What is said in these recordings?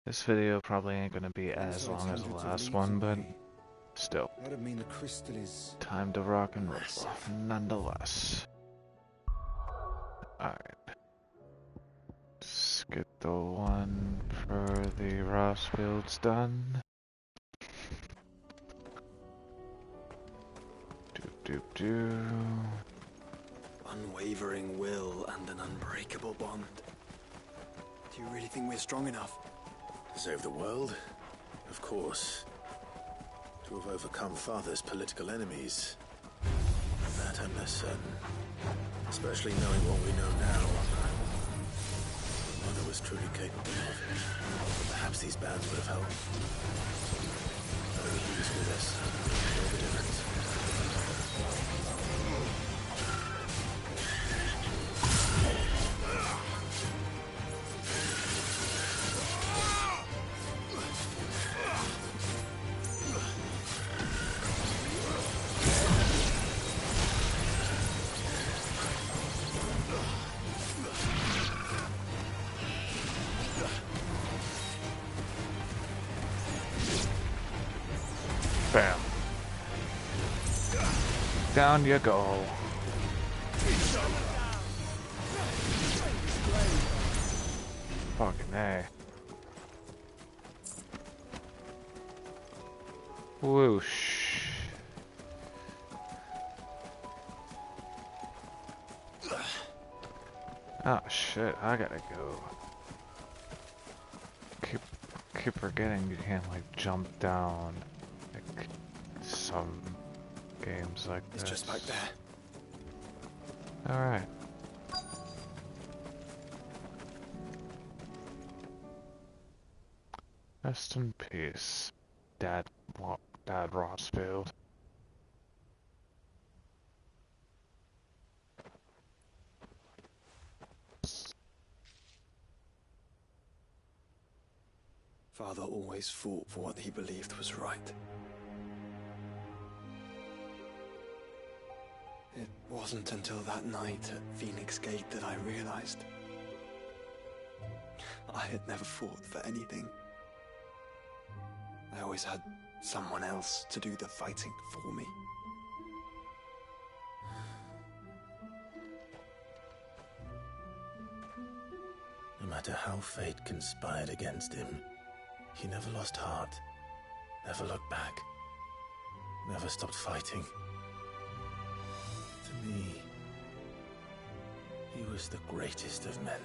This video probably ain't gonna be as Inside long as the hundreds of last leagues one, but away. still, That'd mean the crystal is time to rock and roll, massive. nonetheless. Alright. Let's get the one for the Ross fields done. Do. Unwavering will and an unbreakable bond. Do you really think we're strong enough? To save the world? Of course. To have overcome Father's political enemies? That I'm less certain. Especially knowing what we know now. Mother was truly capable of. Perhaps these bands would have helped. Knowing he was with us. Made the difference. Bam. Down you go. Fucking A. Whoosh. Oh shit, I gotta go. Keep forgetting you can't like jump down. Like some games like this. It's just back there. Alright. Rest in peace, Dad Rossfield. Father always fought for what he believed was right. It wasn't until that night at Phoenix Gate that I realized I had never fought for anything. I always had someone else to do the fighting for me. No matter how fate conspired against him, he never lost heart, never looked back, never stopped fighting. To me, he was the greatest of men.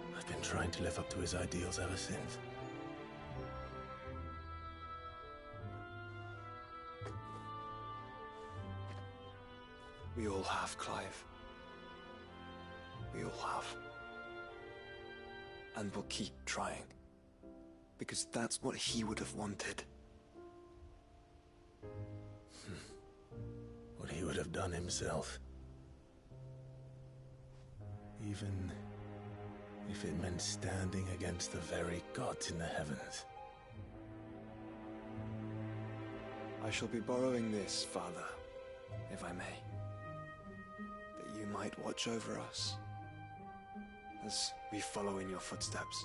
And I've been trying to live up to his ideals ever since. We all have, Clive. We all have. And we'll keep trying. Because that's what he would have wanted. What he would have done himself. Even if it meant standing against the very gods in the heavens. I shall be borrowing this, Father, if I may. That you might watch over us as we follow in your footsteps.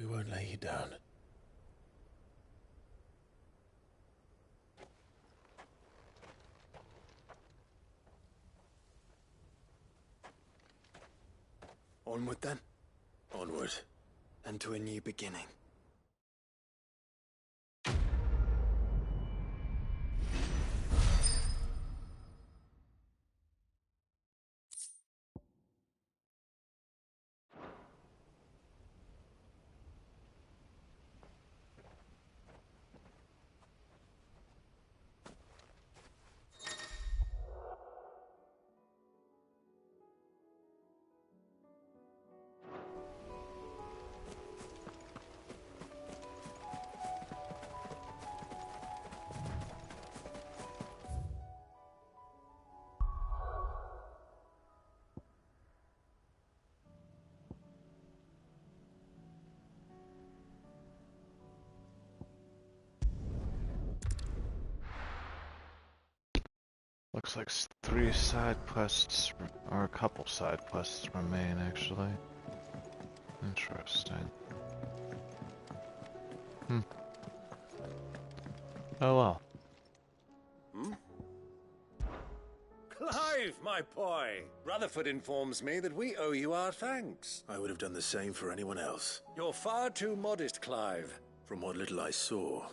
We won't lay you down. Onward then, Onward. and to a new beginning. Looks like 3 side quests, or a couple side quests remain, actually. Interesting. Oh well. Clive, my boy! Rutherford informs me that we owe you our thanks. I would have done the same for anyone else. You're far too modest, Clive. From what little I saw.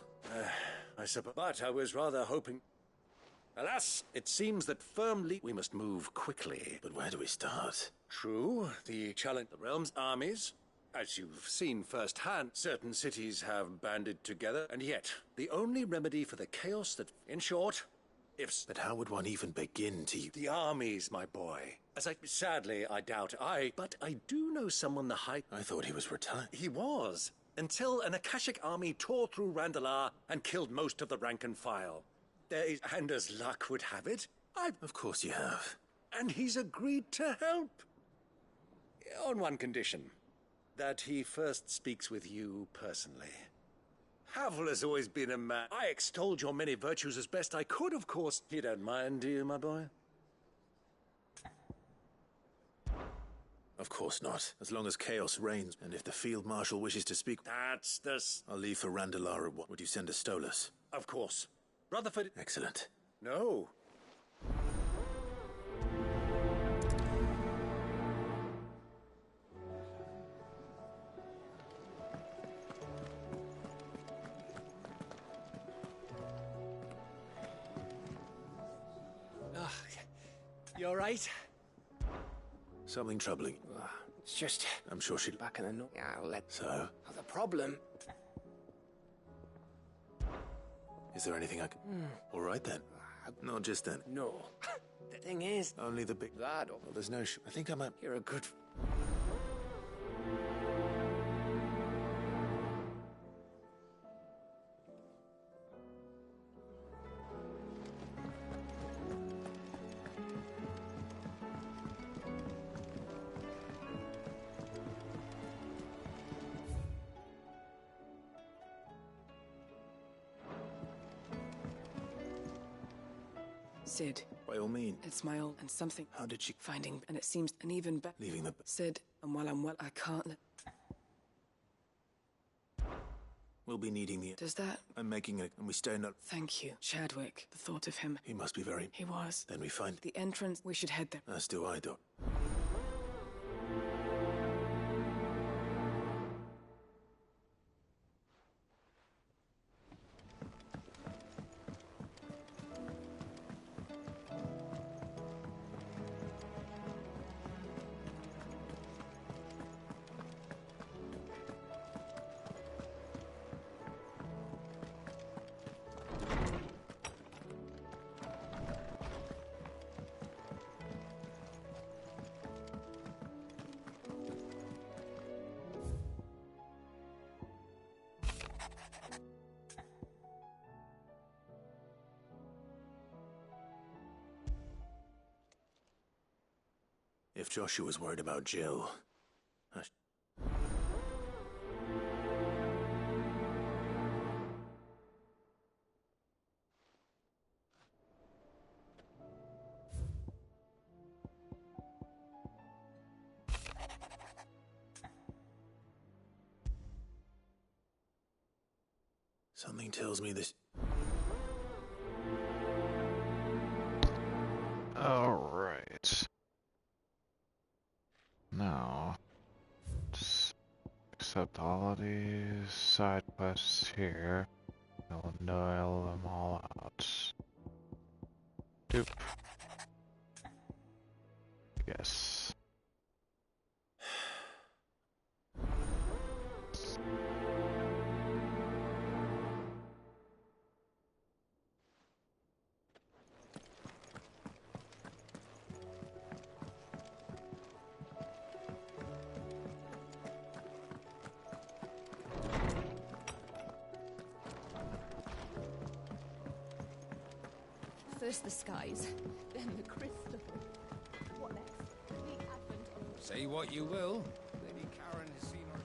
I suppose. But I was rather hoping... Alas, it seems that firmly we must move quickly. But where do we start? True, the challenge the realm's armies. As you've seen firsthand, certain cities have banded together, and yet the only remedy for the chaos that, in short, But how would one even begin to... the armies, my boy. Sadly, I doubt but I do know someone the high... I thought he was retired. He was, until an Akashic army tore through Randallar and killed most of the rank and file. And as luck would have it, Of course you have. and he's agreed to help. On one condition, that he first speaks with you personally. Havel has always been a man. I extolled your many virtues as best I could, of course. You don't mind, do you, my boy? Of course not. As long as chaos reigns, and if the Field Marshal wishes to speak... That's the... I'll leave for Randallar at what? Would you send a Stolas? Of course. Rutherford... Excellent. No. You all right? Something troubling. It's just I'm sure she'd... back in the north. Yeah, I'll let. So? The problem. Is there anything I can... All right then. Not just then. No. The thing is, Only the big... that. Well, there's no... I think I might... You're a good. Sid, By all means. it's my old and something. How did she... Finding, and it seems an even better. Leaving the... Sid, and while I'm well, I can't let. We'll be needing the... Does that? I'm making it, and we stay not... Thank you, Chadwick. The thought of him. He must be very... He was. Then we find... The entrance. We should head there. As do I, Doc. If Joshua's worried about Jill... Something tells me this... Alright. Now, just accept all of these side quests here. I'll nail them all out. Doop. Yes. First the skies, then the crystal. What next? The advent of... Say what you will, Lady Karen has seen her.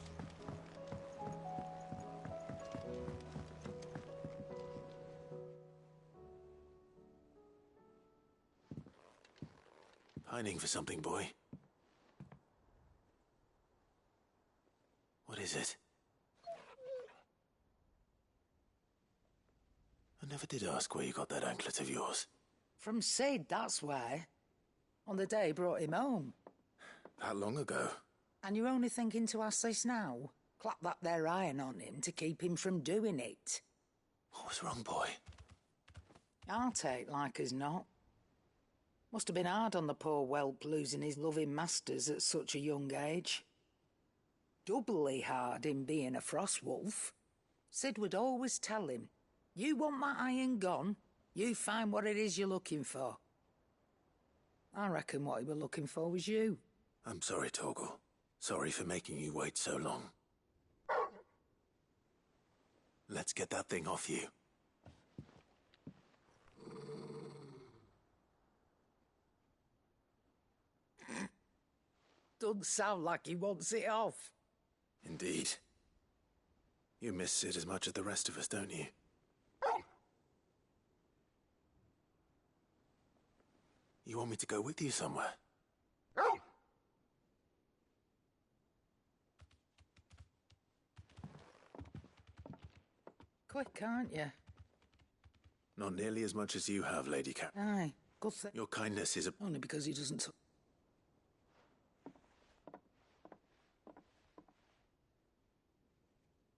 pining for something, boy. What is it? I never did ask where you got that anklet of yours. From Sid, that's why. On the day he brought him home. That long ago? And you're only thinking to ask this now? Clap that there iron on him to keep him from doing it. What was wrong, boy? I'll take like as not. Must have been hard on the poor whelp losing his loving masters at such a young age. Doubly hard in being a frost wolf. Sid would always tell him, you want that iron gone, you find what it is you're looking for. I reckon what he were looking for was you. I'm sorry, Torgal. Sorry for making you wait so long. Let's get that thing off you. Doesn't sound like he wants it off. Indeed. You miss Sid as much as the rest of us, don't you? You want me to go with you somewhere? Quick, aren't you? Not nearly as much as you have, Lady Cat. Aye, good thing. Your kindness is a... Only because he doesn't...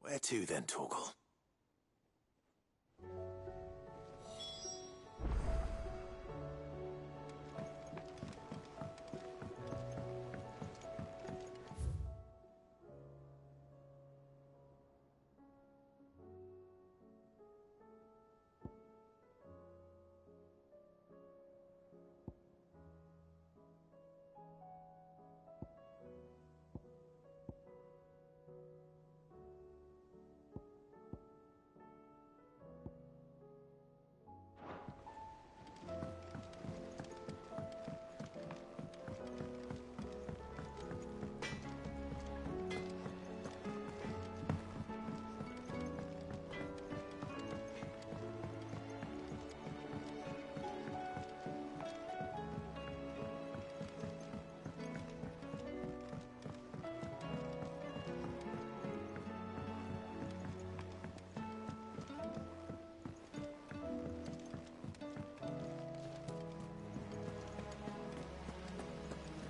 Where to then, Torgal?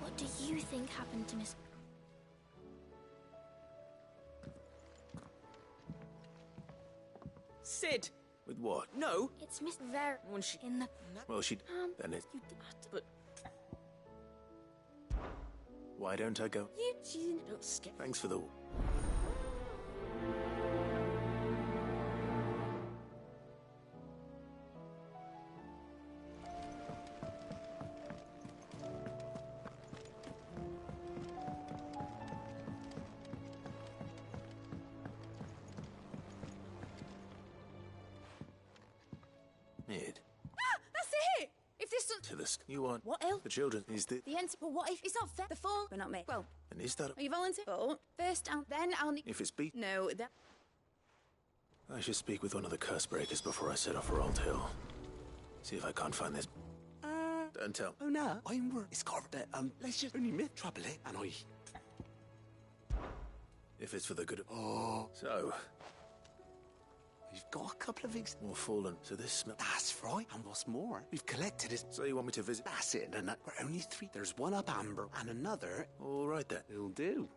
What do you think happened to Miss... Sid! With what? No! It's Miss Ver... When she... in the... Well, she... Then it... You did... But... Why don't I go? You... Don't scare... Thanks for the... Mid. That's it! If this doesn't... To the... You want... What else? The children. Is the... The end... But what if it's not fair? The fall... But not me. Well, And is that... are you volunteer? But first, then I'll need... If it's beat... No, that... I should speak with one of the curse breakers before I set off for Old Hill. See if I can't find this... Don't tell. Oh no, I'm worried. It's carved that, let's just only myth trouble it, and I... If it's for the good of... Oh. So... We've got a couple of things. More fallen. So this smell... That's right. And what's more, we've collected it. So you want me to visit... That's it, and we're only three. There's one up Amber, and another... All right then. It'll do.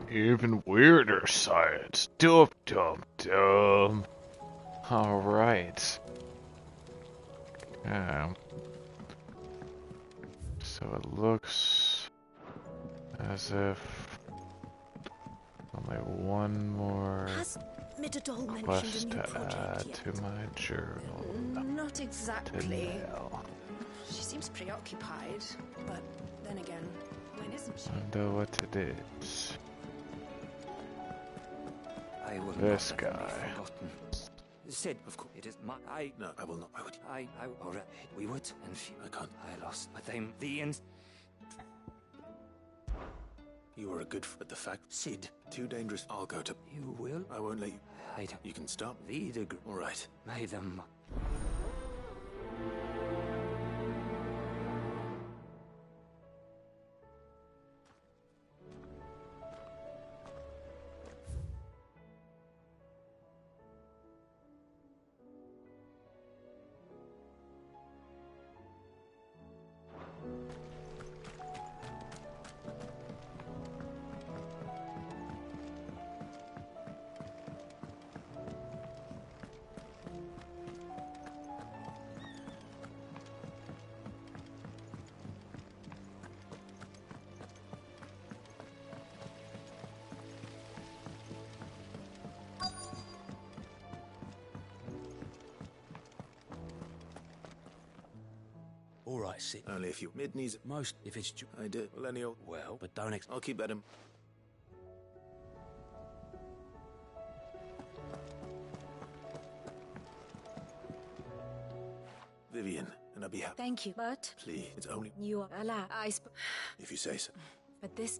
Even weirder science. Dum dum dum. Alright. So it looks as if only one more Has Midadol mentioned quest a new to project add yet? to my journal. Not exactly. Now. She seems preoccupied, but then again, when isn't she? Wonder what it is. I will This not let them be guy. forgotten. Sid, of course, it is my... No, I will not. Why would you? All right, we would, and I can't. I lost, but I'm the ins... You are a good... But the fact... Sid. Too dangerous. I'll go to... You will? I won't let you... I don't... You can stop. The All right. May them... All right, sit. Only if you mid-knees. Most, if it's... I did. Well, any old... Well, but don't I'll keep that in... Vivian, and I'll be happy. Thank you, but Please, it's only... you are allowed. If you say so. But this...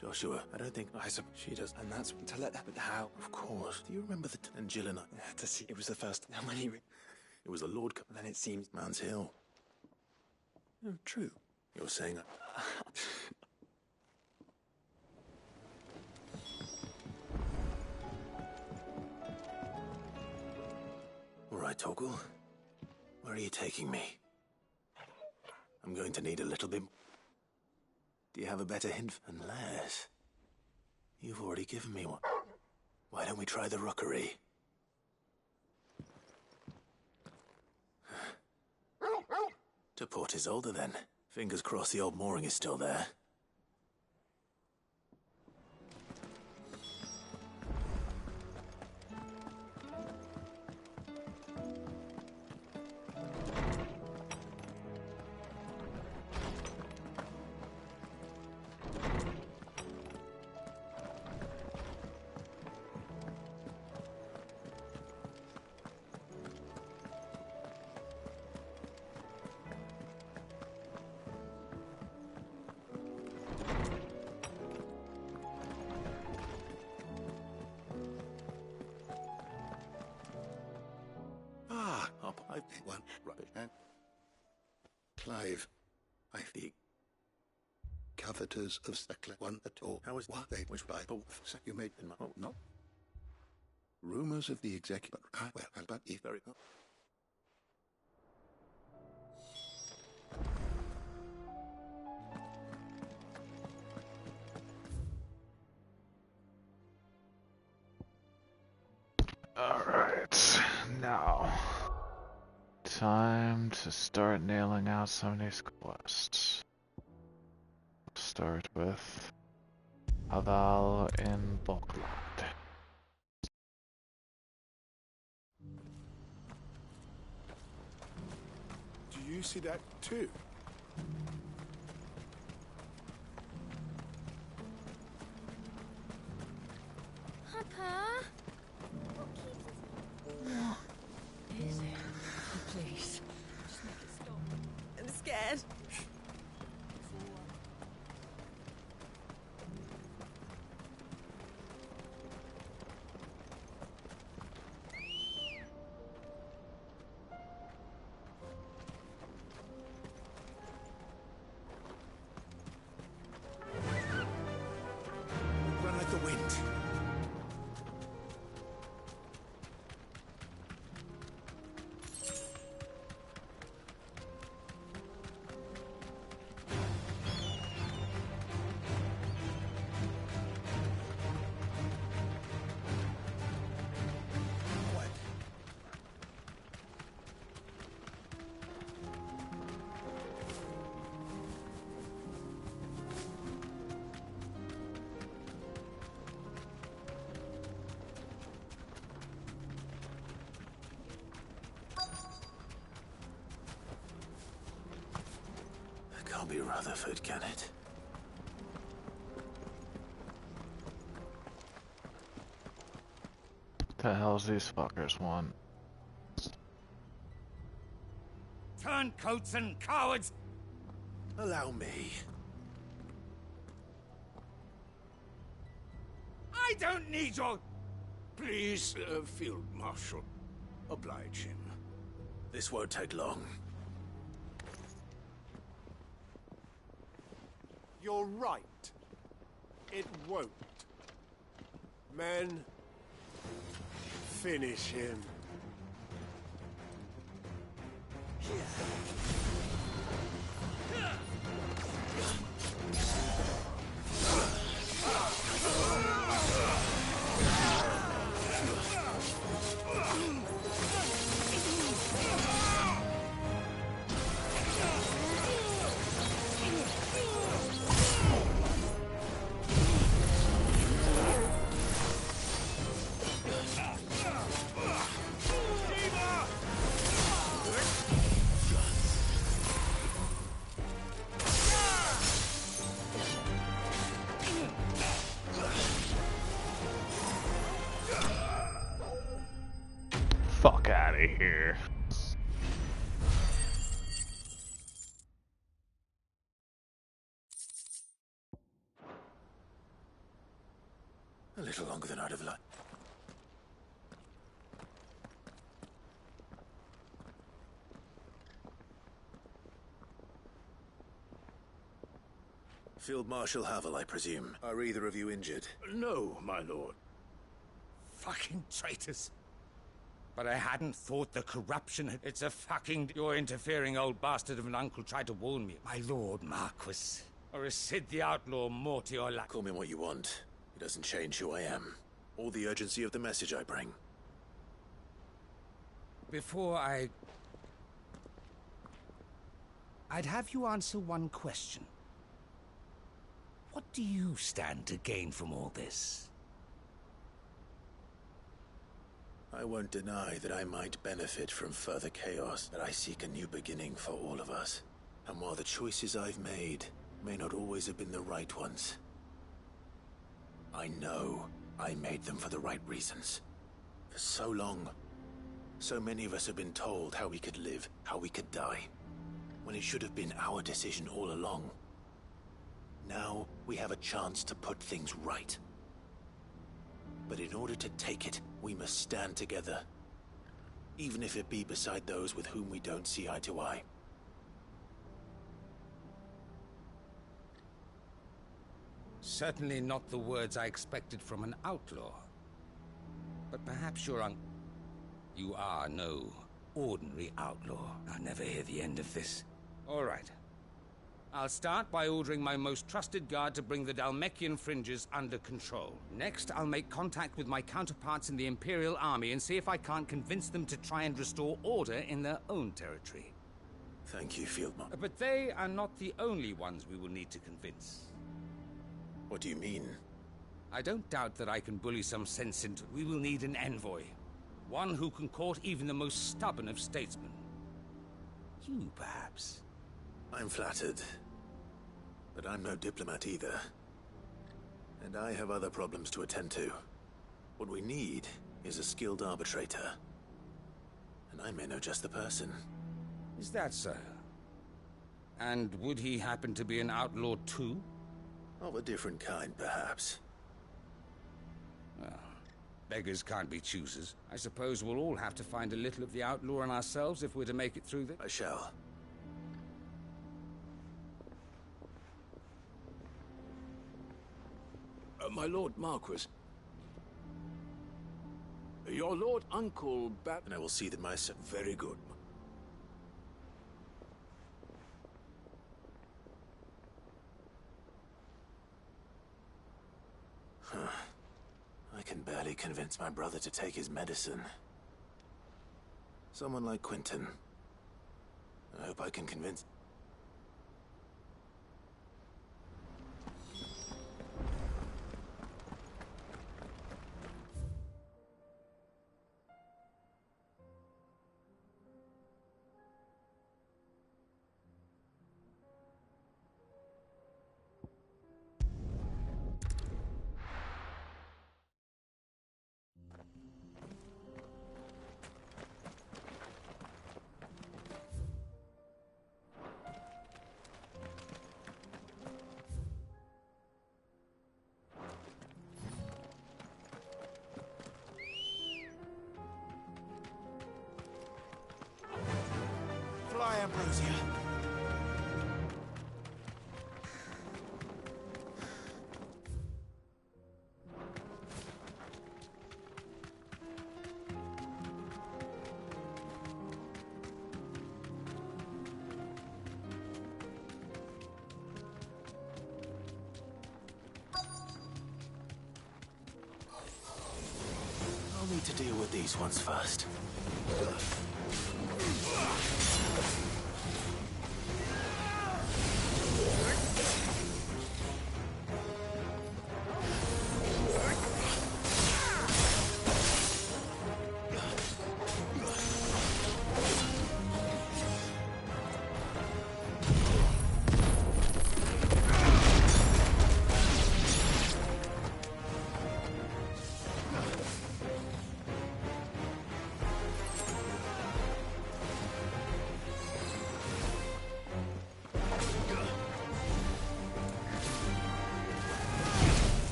Joshua, I don't think... I suppose she does, and that's to let her. But how? Of course. Do you remember the... And Jill and I... To see, it was the first. How many? It was the Lord... Then it seems... Man's Hill. Oh, true. You're saying... All right, Torgal. Where are you taking me? I'm going to need a little bit... Do you have a better hint? Unless... You've already given me one. Why don't we try the rookery? To Port Isolde, then. Fingers crossed the old mooring is still there. One rubbish and Clive, I think coveters of Sackler one at all. How is what they which Bible you made in my not rumors of the executive. Well, but if very well. Alright, now time to start nailing out some of these quests. Start with Haval in Bulkland. Do you see that too? Papa? What is it? Please, just make it stop. I'm scared. Run like the wind. Can't be Rutherford, can it? The hell's these fuckers want? Turncoats and cowards! Allow me. I don't need your... Please, Field Marshal. Oblige him. This won't take long. You're right. It won't. Men, finish him. fuck out of here. A little longer than I'd have liked. Field Marshal Havel, I presume. Are either of you injured? No, my lord. Fucking traitors. But I hadn't thought the corruption had... It's a fucking... Your interfering old bastard of an uncle tried to warn me. My lord Marquis. Or is Sid the outlaw more to your luck? Call me what you want. It doesn't change who I am. Or the urgency of the message I bring. Before I'd have you answer one question. What do you stand to gain from all this? I won't deny that I might benefit from further chaos, but I seek a new beginning for all of us. And while the choices I've made may not always have been the right ones, I know I made them for the right reasons. For so long, so many of us have been told how we could live, how we could die, when it should have been our decision all along. Now, we have a chance to put things right. But in order to take it, we must stand together. Even if it be beside those with whom we don't see eye to eye. Certainly not the words I expected from an outlaw. But perhaps you are no ordinary outlaw. I'll never hear the end of this. All right. I'll start by ordering my most trusted guard to bring the Dhalmekian fringes under control. Next, I'll make contact with my counterparts in the Imperial Army and see if I can't convince them to try and restore order in their own territory. Thank you, Field Marshal. But they are not the only ones we will need to convince. What do you mean? I don't doubt that I can bully some sense into... We will need an envoy. One who can court even the most stubborn of statesmen. You, perhaps. I'm flattered. But I'm no diplomat either. And I have other problems to attend to. What we need is a skilled arbitrator. And I may know just the person. Is that so? And would he happen to be an outlaw too? Of a different kind, perhaps. Well, beggars can't be choosers. I suppose we'll all have to find a little of the outlaw in ourselves if we're to make it through this. I shall. My Lord Marquis. Your Lord Uncle And I will see that my son... Very good. I can barely convince my brother to take his medicine. Someone like Quentin. I hope I can convince... Ambrosia. I'll need to deal with these ones first.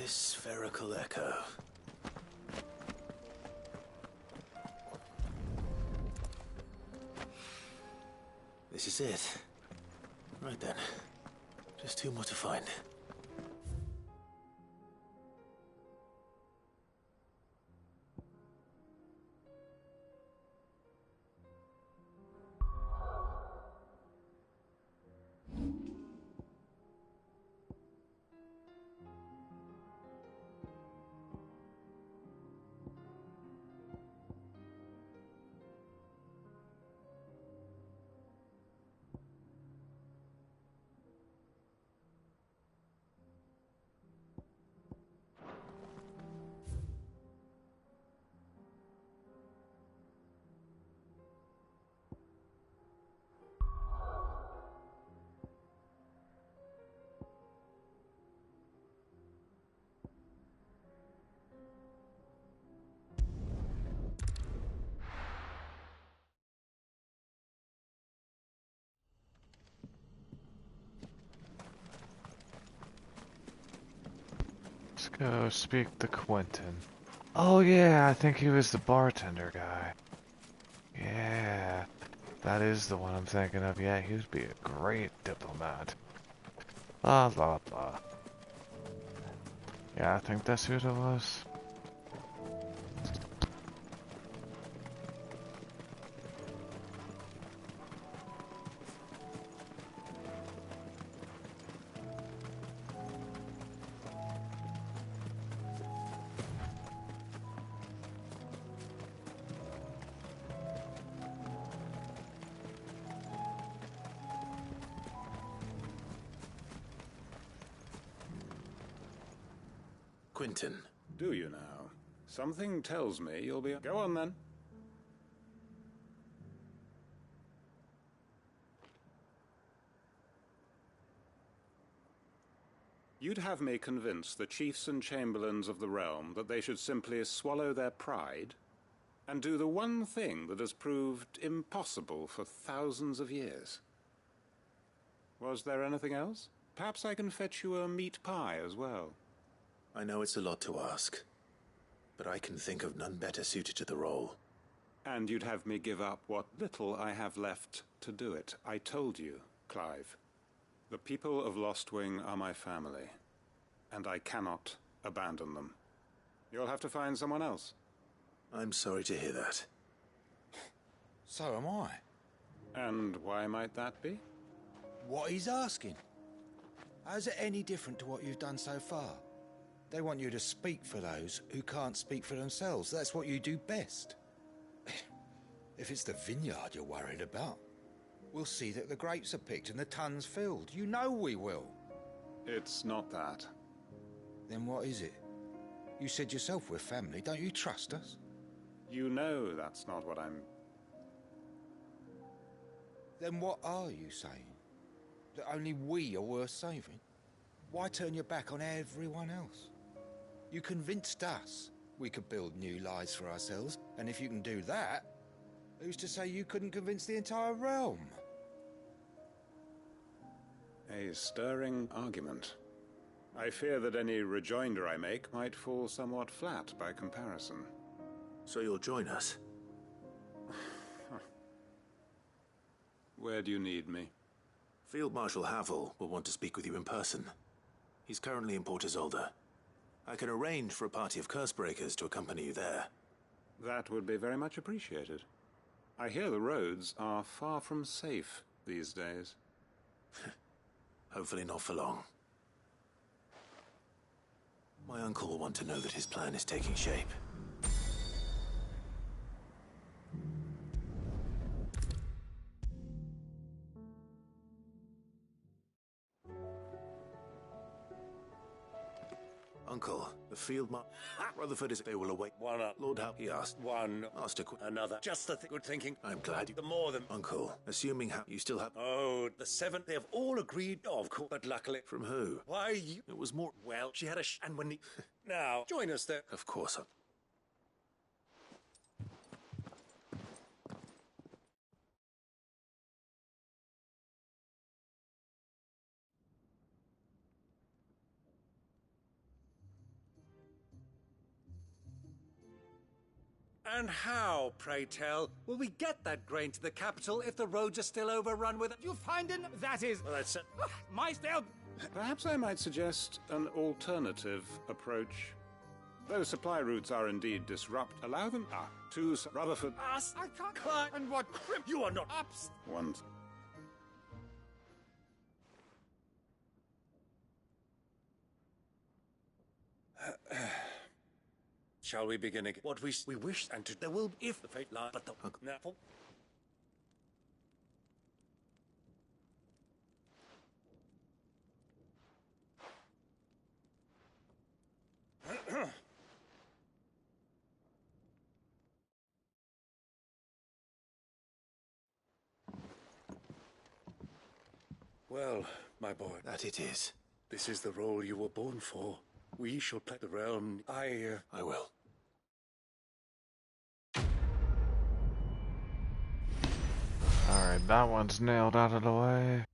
this spherical echo. This is it. Right then. Just two more to find. Let's go speak to Quentin. Oh yeah, I think he was the bartender guy. Yeah, that is the one I'm thinking of. Yeah, he would be a great diplomat. La la la. Yeah, I think that's who it was. Quentin. Do you now? Something tells me you'll be... Go on, then. You'd have me convince the chiefs and chamberlains of the realm that they should simply swallow their pride and do the one thing that has proved impossible for thousands of years. Was there anything else? Perhaps I can fetch you a meat pie as well. I know it's a lot to ask, but I can think of none better suited to the role. And you'd have me give up what little I have left to do it. I told you, Clive. The people of Lostwing are my family, and I cannot abandon them. You'll have to find someone else. I'm sorry to hear that. So am I. And why might that be? What he's asking. How's it any different to what you've done so far? They want you to speak for those who can't speak for themselves. That's what you do best. If it's the vineyard you're worried about, we'll see that the grapes are picked and the tons filled. You know we will. It's not that. Then what is it? You said yourself we're family. Don't you trust us? You know that's not what I'm... Then what are you saying? That only we are worth saving? Why turn your back on everyone else? You convinced us we could build new lives for ourselves, and if you can do that, who's to say you couldn't convince the entire realm? A stirring argument. I fear that any rejoinder I make might fall somewhat flat by comparison. So you'll join us? Where do you need me? Field Marshal Havel will want to speak with you in person. He's currently in Port Isolde. I can arrange for a party of Cursebreakers to accompany you there. That would be very much appreciated. I hear the roads are far from safe these days. Hopefully not for long. My uncle will want to know that his plan is taking shape. Uncle, the field Rutherford is... They will await. One up. Lord How... He asked. One. Master Another. Just the good thinking. I'm glad you... The more than... Uncle, assuming how... You still have... Oh, the seventh. They have all agreed. Oh, of course. But luckily... From who? Why, you... It was more... Well, she had a and when he... Now, join us there. Of course, And how, pray tell, will we get that grain to the capital if the roads are still overrun with... You finding that is... Well, that's... my style... Perhaps I might suggest an alternative approach. Those supply routes are indeed disrupt. Allow them to Rutherford. Us, I can't climb. And what crimp? You are not... Ups. Once. Shall we begin again? What we wish, and to there will, if the fate lie, but the... Now, well, my boy. That it is. This is the role you were born for. We shall play the realm. I will. Alright, that one's nailed out of the way.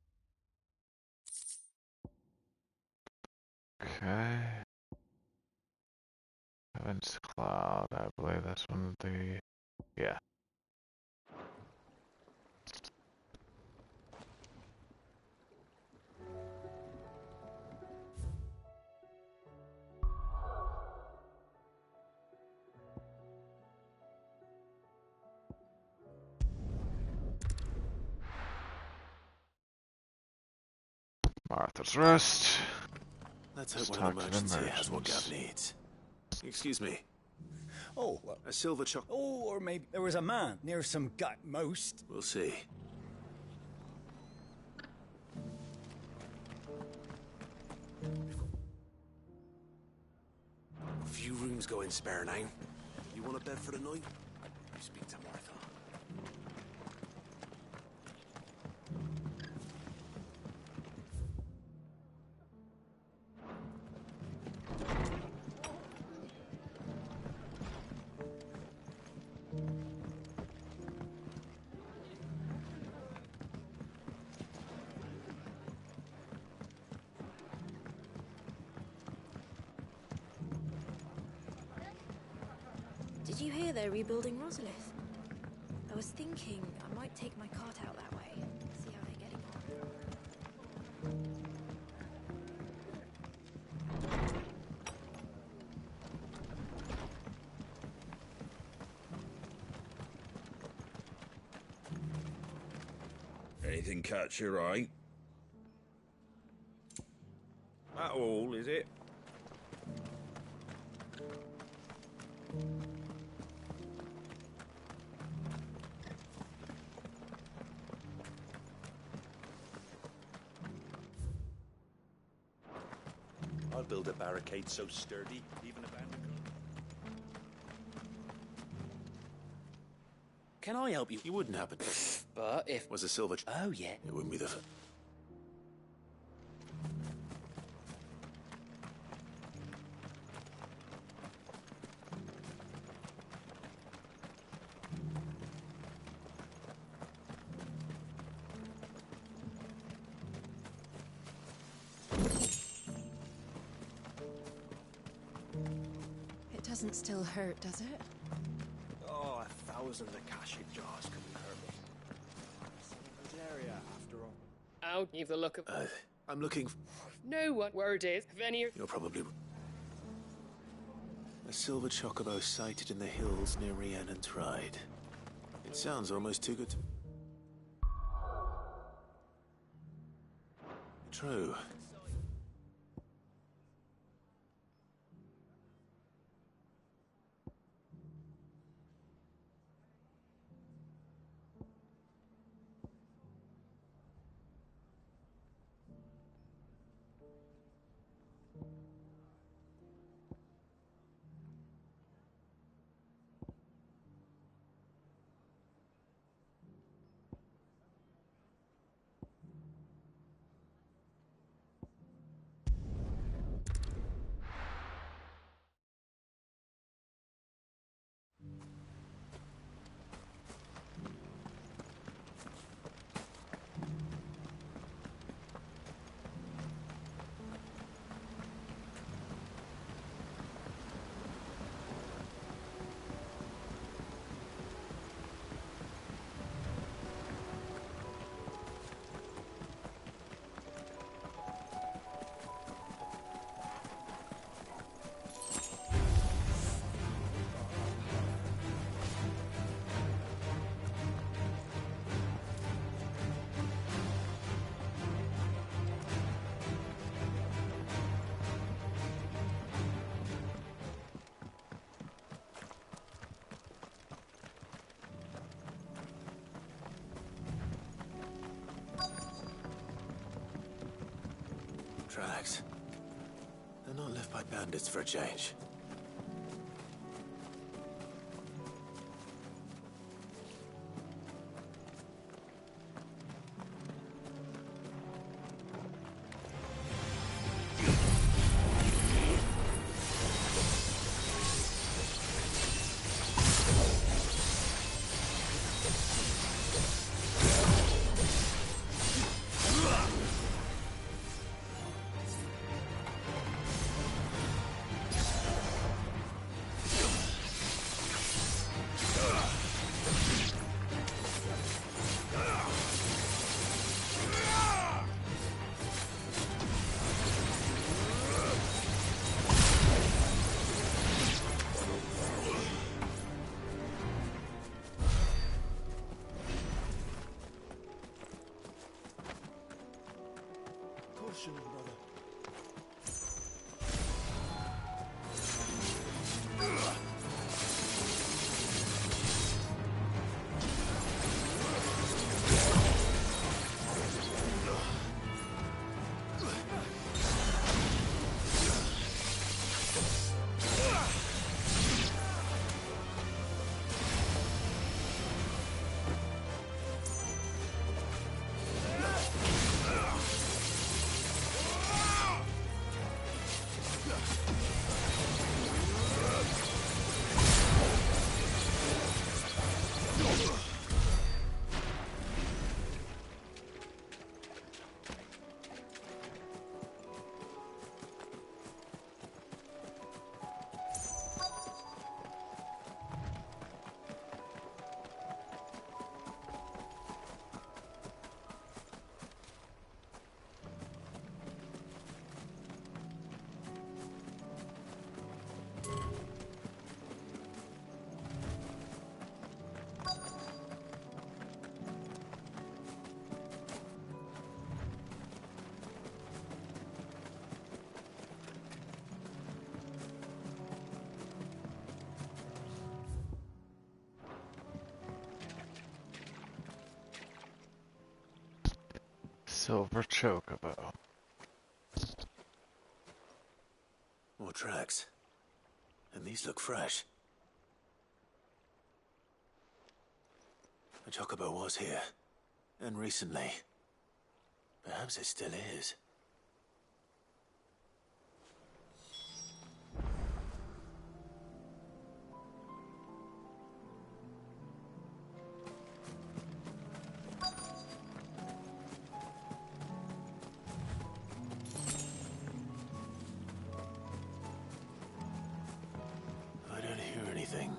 Okay. Heaven's Cloud, I believe that's one of the... Yeah. Martha's Rest. Let's hope Let's one of the talk to merchants the here has what Gav merchants. needs. Excuse me. Oh, well, A silver choc... oh, or maybe there was a man near some gut most. We'll see. A few rooms going spare now. You want a bed for the night? You speak to Martha. Did you hear they're rebuilding Rosalith? I was thinking I might take my cart out that way, see how they're getting on. Anything catch your eye? That all, is it? I'll build a barricade so sturdy, even a bandit. Can I help you? You wouldn't happen. But if... Was a silver... Oh, yeah. It wouldn't be the... It doesn't still hurt, does it? Oh, 1,000 Akashic jars couldn't hurt me. Good area, after all. I'll give the look of... I'm looking... No one word is. If any... You're probably... A silver chocobo sighted in the hills near Rhiannon Tride. It sounds almost too good to... True. tracks. They're not left by bandits for a change. Caution, brother. Silver chocobo. More tracks. And these look fresh. A chocobo was here. And recently. Perhaps it still is. I don't hear anything.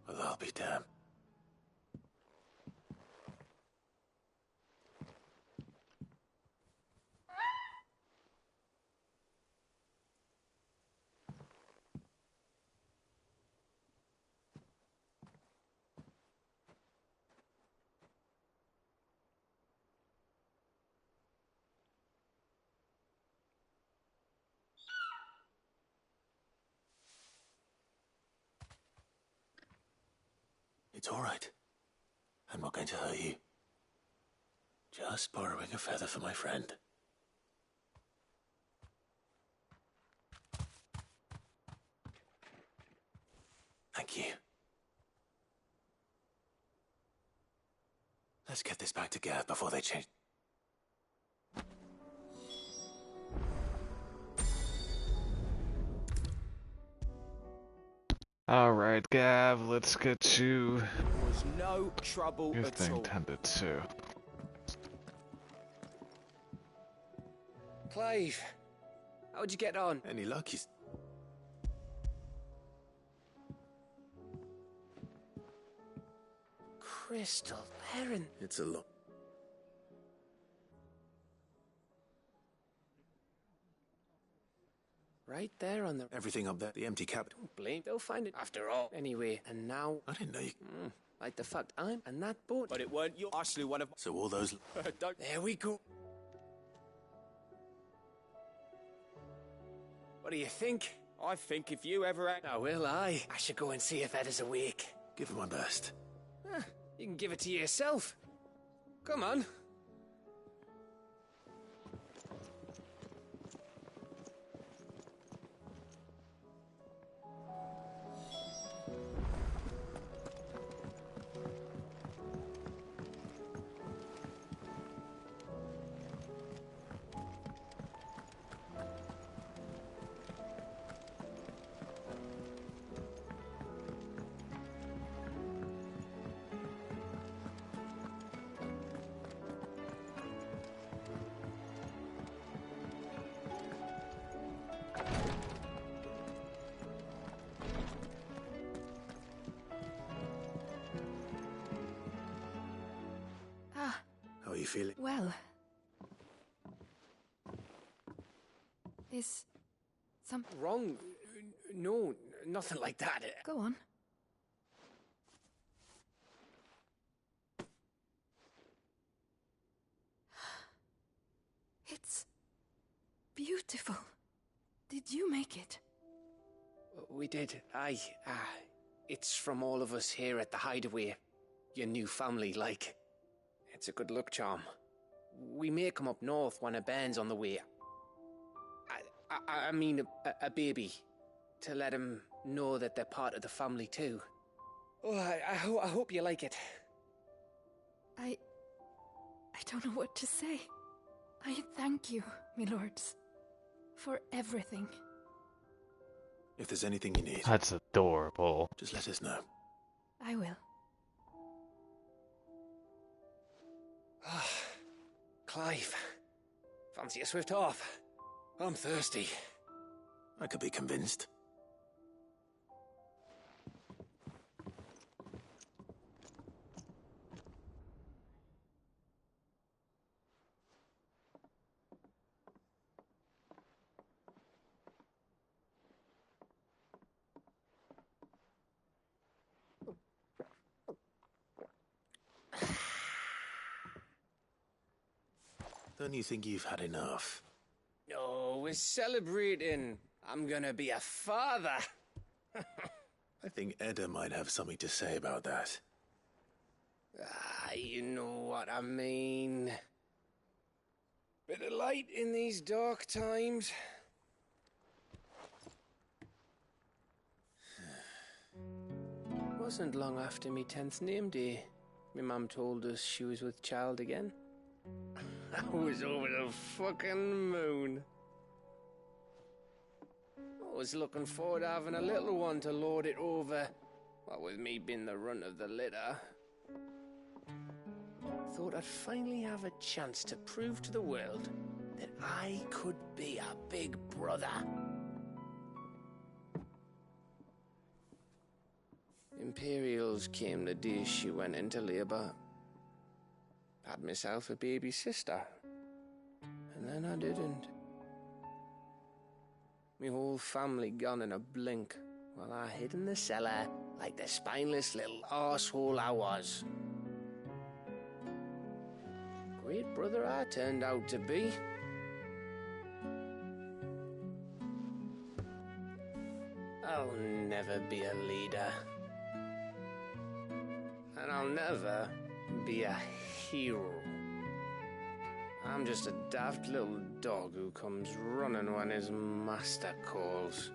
Well, I'll be damned. It's all right. I'm not going to hurt you. Just borrowing a feather for my friend. Thank you. Let's get this back to Gav before they change. Alright, Gav, let's get you Was no trouble your at thing all. tended to. Clive, how'd you get on? Any luck? Crystal Heron. It's a lot. Right there on the... Everything up there, the empty cabinet. Don't blame. They'll find it after all. Anyway, and now... I didn't know you... like the fact I'm and that boat. But it weren't you. I slew one of... So all those... Don't... There we go. What do you think? I think if you ever act... Now, will I? I should go and see if Ed is awake. Give it my best. You You can give it to yourself. Come on. How are you feeling? Well. Is something wrong? No, nothing like that. Go on. It's beautiful. Did you make it? We did. Aye. It's from all of us here at the Hideaway. Your new family, like. It's a good luck charm. We may come up north when a band's on the way. I mean a baby. To let him know that they're part of the family too. Oh, I hope you like it. I don't know what to say. I thank you, my lords, for everything. If there's anything you need, That's adorable. just let us know. I will. Clive, fancy a swift off? I'm thirsty. I could be convinced. Don't you think you've had enough? No, we're celebrating. I'm gonna be a father. I think Edda might have something to say about that. You know what I mean. Bit of light in these dark times. Wasn't long after me 10th name day. My mum told us she was with child again. I was over the fucking moon. I was looking forward to having a little one to lord it over. What with me being the runt of the litter. Thought I'd finally have a chance to prove to the world that I could be a big brother. Imperials came the day she went into labour. Had myself a baby sister. And then I didn't. My whole family gone in a blink, while I hid in the cellar like the spineless little arsehole I was. Great brother I turned out to be. I'll never be a leader. And I'll never be a hero. I'm just a daft little dog who comes running when his master calls.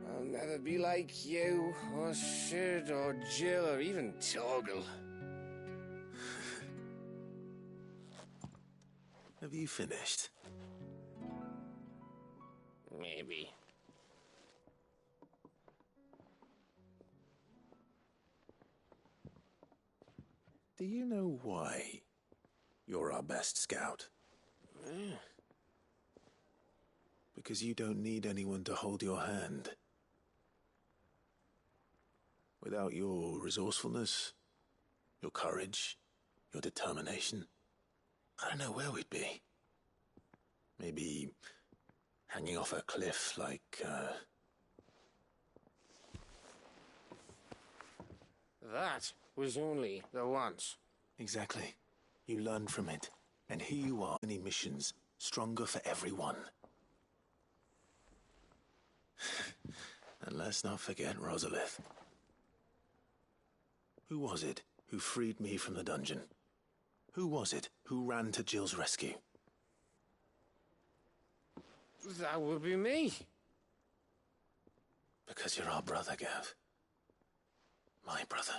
I'll never be like you, or Sid, or Jill, or even Torgal. Have you finished? Maybe. Do you know why you're our best scout? Because you don't need anyone to hold your hand. Without your resourcefulness, your courage, your determination, I don't know where we'd be. Maybe hanging off a cliff like, That was only the once. Exactly. You learn from it. And here you are, many missions, stronger for everyone. And let's not forget Rosalith. Who was it who freed me from the dungeon? Who was it who ran to Jill's rescue? That would be me. Because you're our brother, Gav. My brother.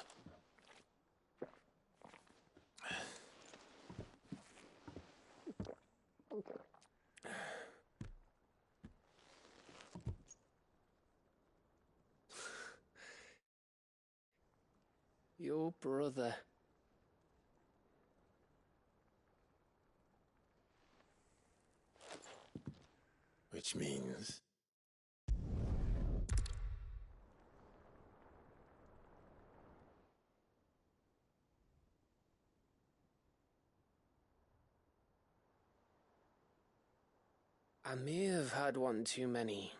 Your brother. Which means... I may have had one too many.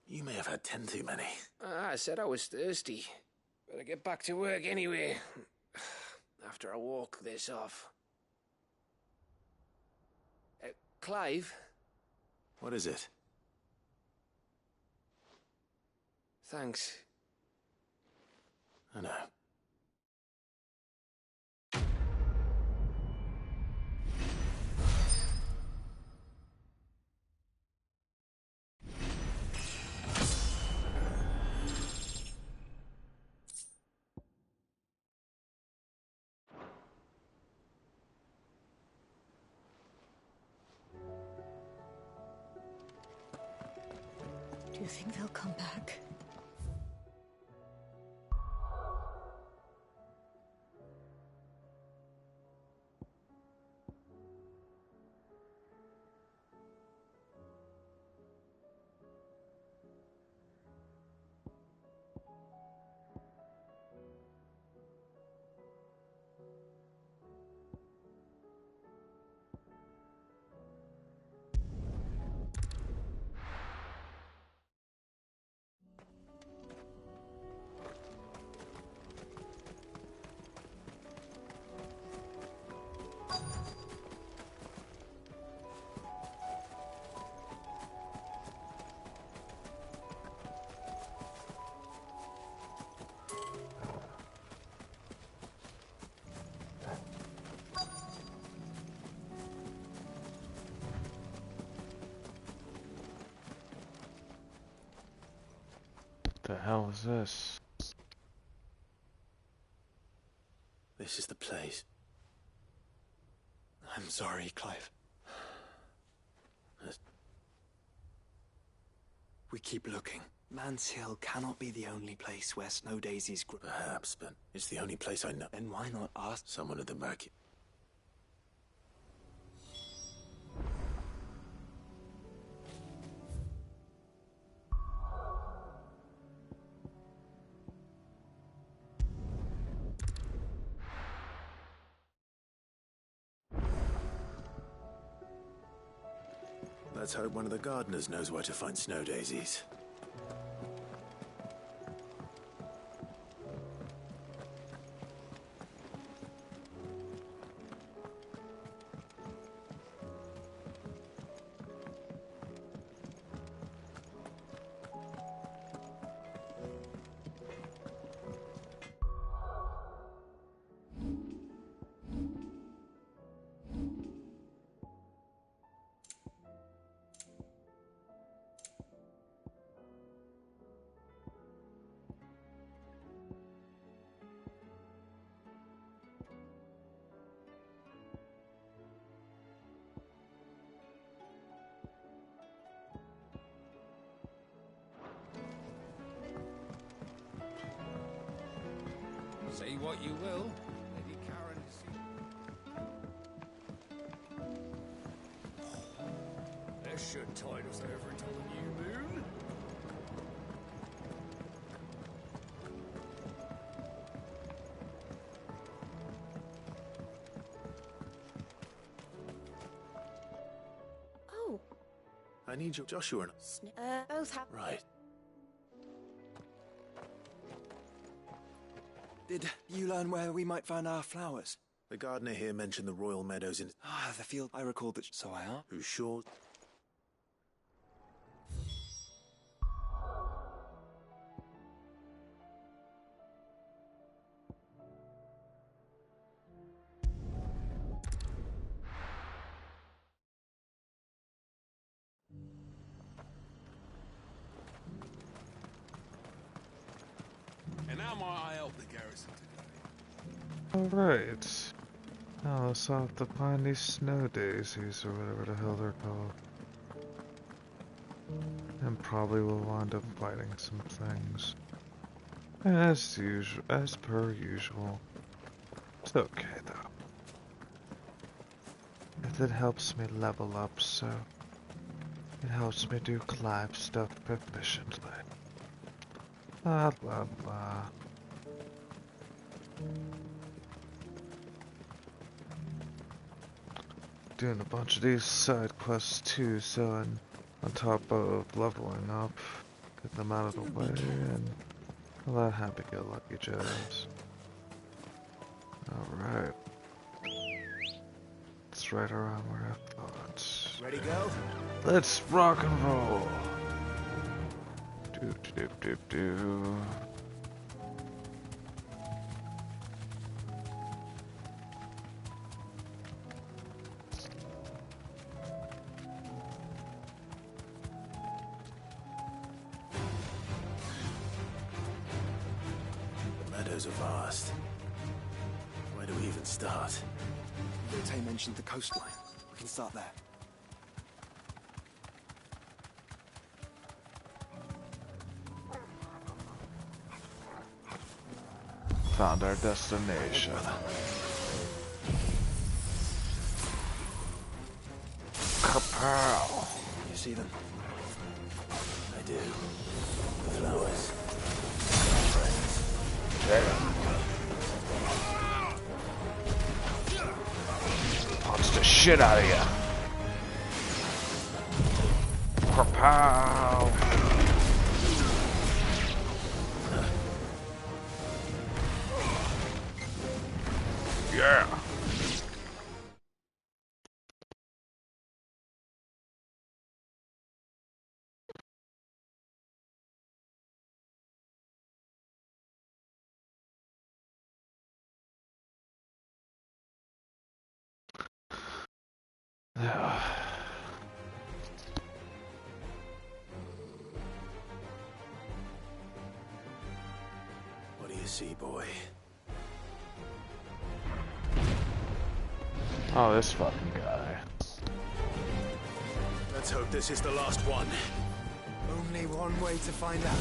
You may have had 10 too many. I said I was thirsty. Better get back to work anyway. After I walk this off. Clive? What is it? Thanks. I know. Do you think they'll come back? The hell is this? This is the place. I'm sorry, Clive. We keep looking. Man's Hill cannot be the only place where snow daisies grow. Perhaps, but it's the only place I know. Then why not ask Someone at the back. Let's hope one of the gardeners knows where to find snow daisies. Say what you will, Lady Karen is... This should tide us over till the new moon. Oh, I need Joshua and... both have... Right. Did you learn where we might find our flowers? The gardener here mentioned the royal meadows in... Ah, the field. I recalled that. So I are. Who's sure... might I help the garrison today? Alright. Now let's have to find these snow daisies or whatever the hell they're called. And probably will wind up fighting some things. As usual, as per usual. It's okay though. It helps me level up, so it helps me do Clive stuff efficiently. Blah blah blah. Doing a bunch of these side quests too, so on top of leveling up, get them out of the way, and a lot of happy-go-lucky jobs. Alright. It's right around where I thought. Ready, go? Let's rock and roll! Do. The meadows are vast. Where do we even start? Tay mentioned the coastline. We can start there. Found our destination. Kapow! You see them? I do. The flowers. Punch the shit out of you. Kapow! Yeah. Yeah. What do you see, boy? Oh, this fucking guy. Let's hope this is the last one. Only one way to find out.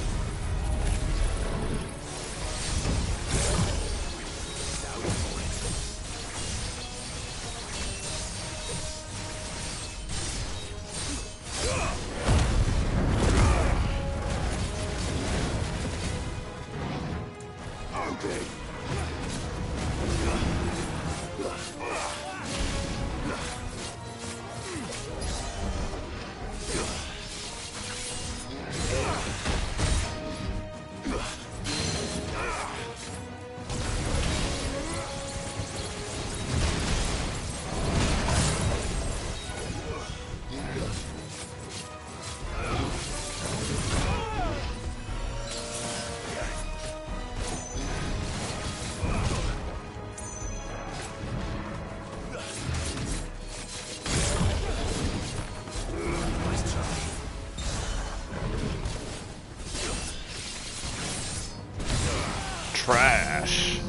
Trash.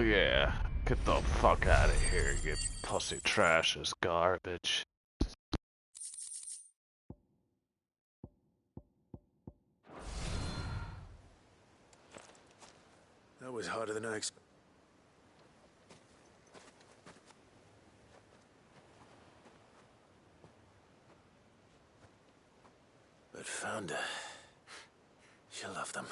yeah. Get the fuck out of here, you pussy trash is garbage. That was harder than I expected. But Fryndarr, she'll love them.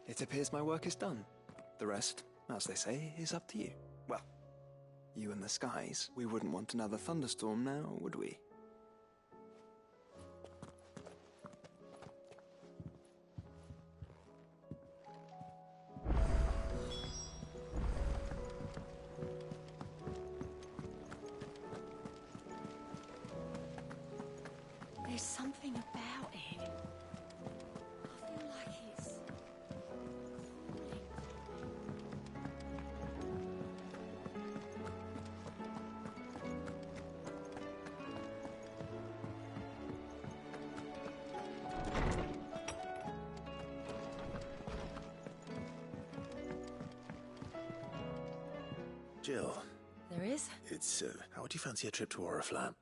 It appears my work is done. The rest, as they say, is up to you. Well, you and the skies. We wouldn't want another thunderstorm now, would we? There's something about it. I feel like it's... Jill. There is? It's, how would you fancy a trip to Oriflamme?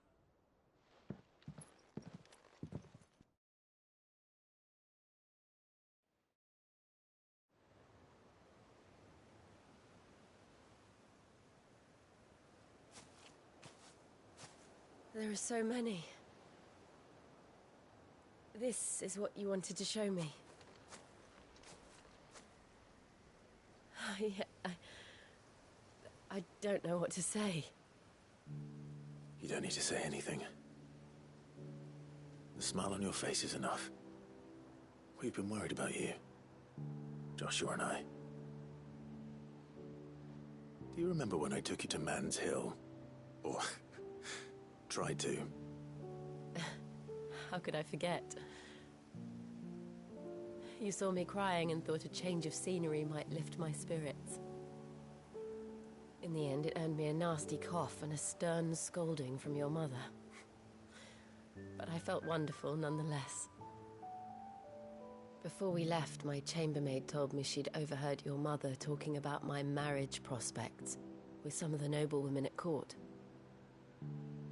There are so many. This is what you wanted to show me. Yeah, I don't know what to say. You don't need to say anything. The smile on your face is enough. We've been worried about you. Joshua and I. Do you remember when I took you to Man's Hill? Or... tried to? How could I forget? You saw me crying and thought a change of scenery might lift my spirits. In the end, it earned me a nasty cough and a stern scolding from your mother. But I felt wonderful nonetheless. Before we left, my chambermaid told me she'd overheard your mother talking about my marriage prospects with some of the noblewomen at court.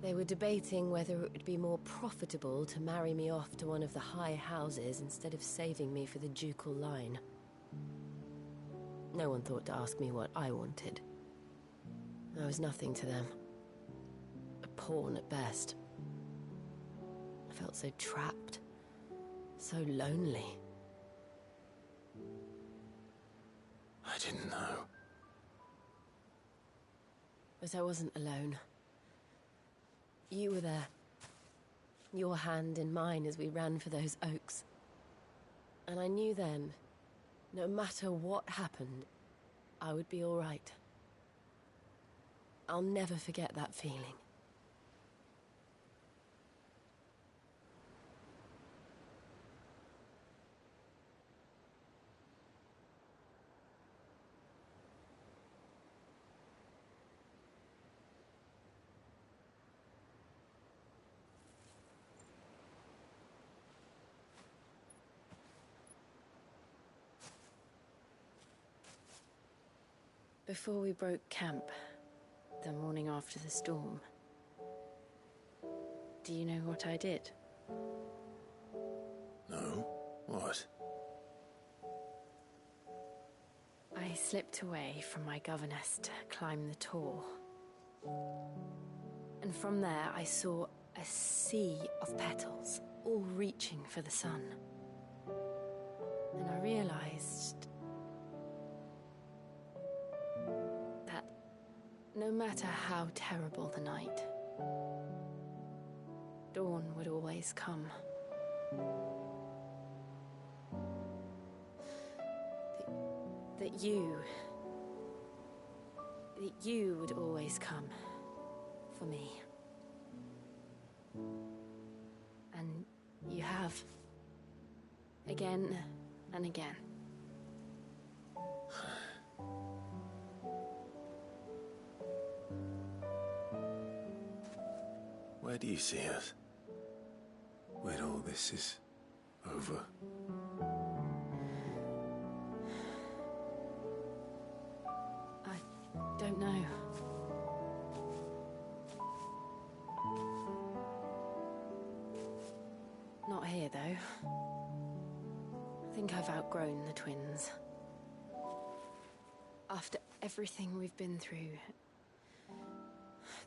They were debating whether it would be more profitable to marry me off to one of the high houses instead of saving me for the ducal line. No one thought to ask me what I wanted. I was nothing to them. A pawn at best. I felt so trapped, so lonely. I didn't know. But I wasn't alone. You were there. Your hand in mine as we ran for those oaks. And I knew then, no matter what happened, I would be all right. I'll never forget that feeling. Before we broke camp, the morning after the storm, do you know what I did? No? What? I slipped away from my governess to climb the tor. And from there I saw a sea of petals, all reaching for the sun. And I realized that no matter how terrible the night, dawn would always come. That you would always come for me. And you have. Again and again. Where do you see us? When all this is over. I don't know. Not here, though. I think I've outgrown the twins. After everything we've been through,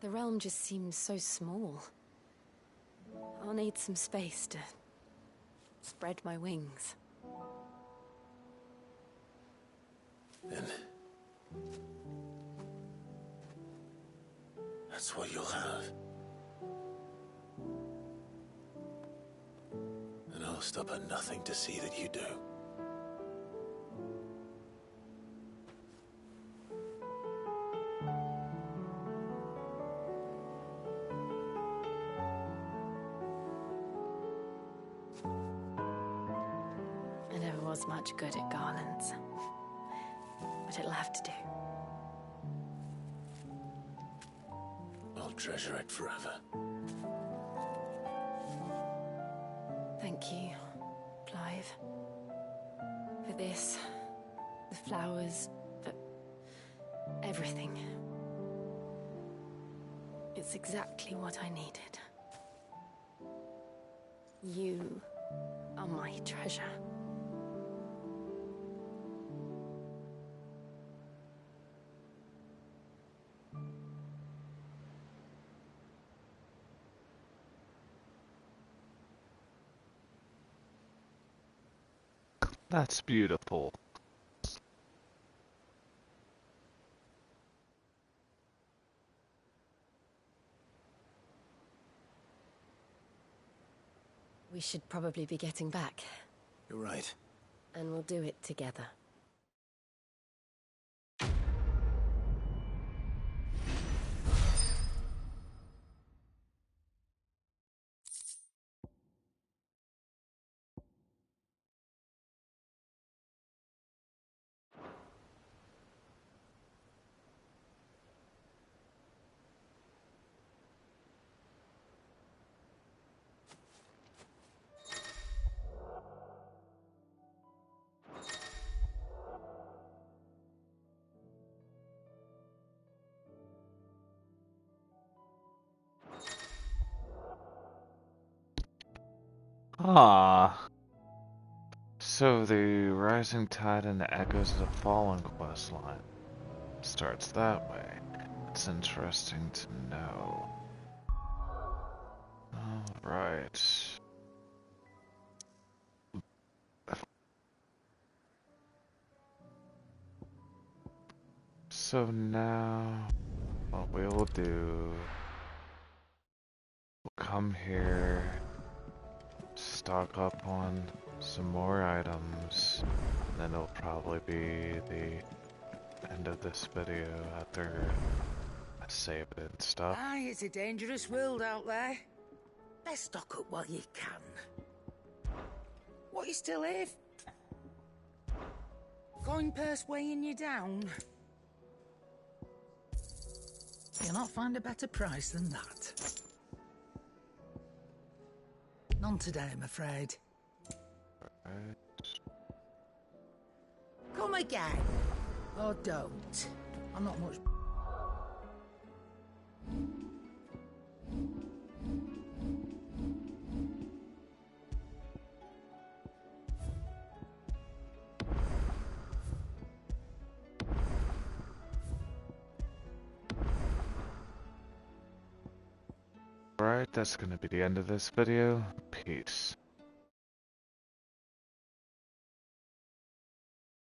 the realm just seems so small. I'll need some space to spread my wings. Then that's what you'll have. And I'll stop at nothing to see that you do. I never was much good at garlands, but it'll have to do. I'll treasure it forever. Thank you, Clive. For this, the flowers, for everything. It's exactly what I needed. You are my treasure. That's beautiful. We should probably be getting back. You're right. And we'll do it together. Ah. So the Rising Tide and the Echoes of the Fallen quest line starts that way. It's interesting to know. Alright. So now, what we will do, we'll come here, stock up on some more items, and then it'll probably be the end of this video after I save it and stuff. Aye, it's a dangerous world out there. Best stock up while you can. What, you still here? Coin purse weighing you down? You'll not find a better price than that. None today, I'm afraid. Right. Come again. Or don't. I'm not much... Alright, that's gonna be the end of this video. Peace.